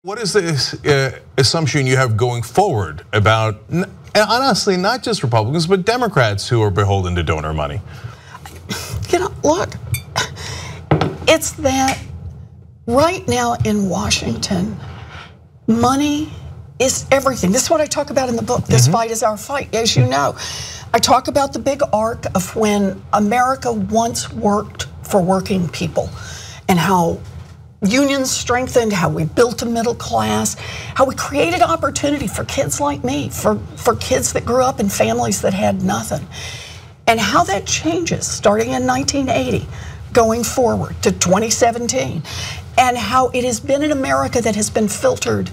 What is the assumption you have going forward about, honestly, not just Republicans, but Democrats who are beholden to donor money? Look, it's that right now in Washington, money is everything. This is what I talk about in the book. This fight is our fight, as you know. I talk about the big arc of when America once worked for working people and how unions strengthened, how we built a middle class, how we created opportunity for kids like me, for kids that grew up in families that had nothing. And how that changes starting in 1980, going forward to 2017. And how it has been in America that has been filtered.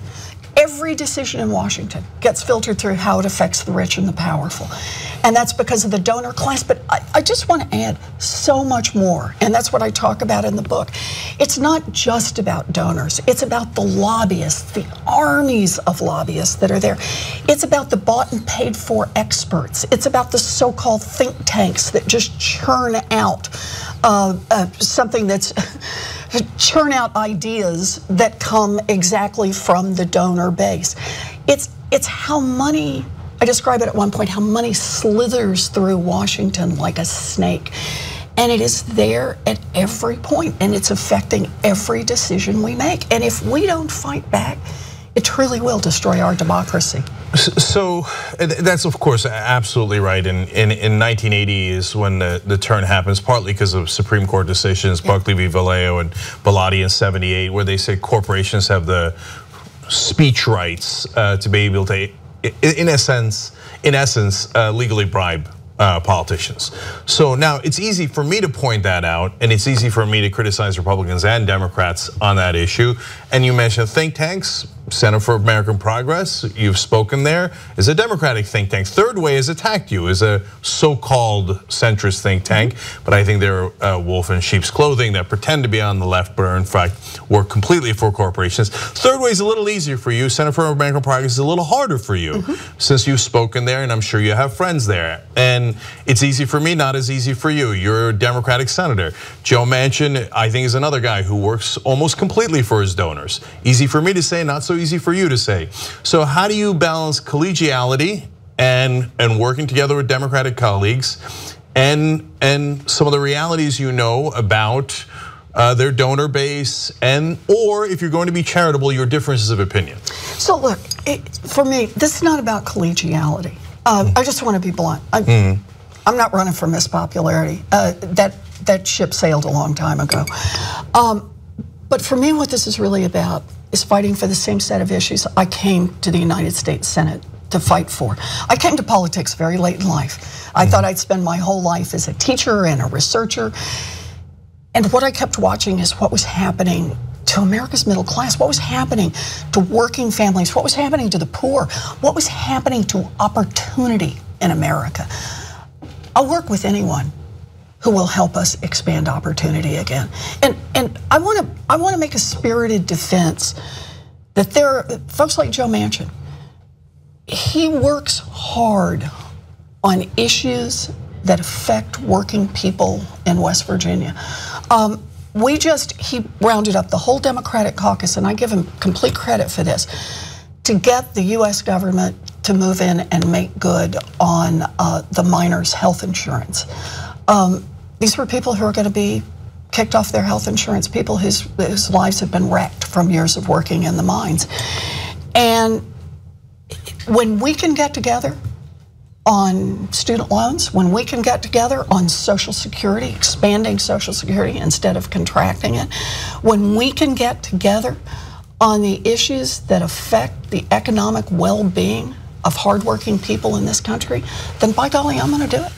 Every decision in Washington gets filtered through how it affects the rich and the powerful. And that's because of the donor class. But I just want to add so much more. And that's what I talk about in the book. It's not just about donors. It's about the lobbyists, the armies of lobbyists that are there. It's about the bought and paid for experts. It's about the so-called think tanks that just churn out something that's churn out ideas that come exactly from the donor base. It's how money, I describe it at one point, how money slithers through Washington like a snake. And it is there at every point, and it's affecting every decision we make. And if we don't fight back, it truly will destroy our democracy. So that's of course absolutely right. In 1980 is when the turn happens, partly because of Supreme Court decisions, Buckley v. Vallejo and Bellotti in '78, where they say corporations have the speech rights to be able to, in essence, legally bribe politicians. So now it's easy for me to point that out, and it's easy for me to criticize Republicans and Democrats on that issue. And you mentioned think tanks. Center for American Progress, you've spoken there, is a Democratic think tank. Third Way has attacked you as a so-called centrist think tank, but I think they're wolf in sheep's clothing that pretend to be on the left, but are in fact work completely for corporations. Third Way is a little easier for you. Center for American Progress is a little harder for you, since you've spoken there, and I'm sure you have friends there. And it's easy for me, not as easy for you. You're a Democratic senator. Joe Manchin, I think, is another guy who works almost completely for his donors. Easy for me to say, not so easy for you to say. So how do you balance collegiality and working together with Democratic colleagues and some of the realities you know about their donor base, and or if you're going to be charitable, your differences of opinion? So look, for me, this is not about collegiality. I just want to be blunt. I'm not running for Miss Popularity. That ship sailed a long time ago. But for me, what this is really about is fighting for the same set of issues I came to the United States Senate to fight for. I came to politics very late in life. I thought I'd spend my whole life as a teacher and a researcher. And what I kept watching is what was happening to America's middle class, what was happening to working families, what was happening to the poor, what was happening to opportunity in America. I'll work with anyone who will help us expand opportunity again. And I want to make a spirited defense that there are folks like Joe Manchin. He works hard on issues that affect working people in West Virginia. He rounded up the whole Democratic caucus, and I give him complete credit for this, to get the US government to move in and make good on the miners' health insurance. These were people who are going to be kicked off their health insurance, people whose lives have been wrecked from years of working in the mines. And when we can get together on student loans, when we can get together on Social Security, expanding Social Security instead of contracting it, when we can get together on the issues that affect the economic well-being of hardworking people in this country, then by golly, I'm going to do it.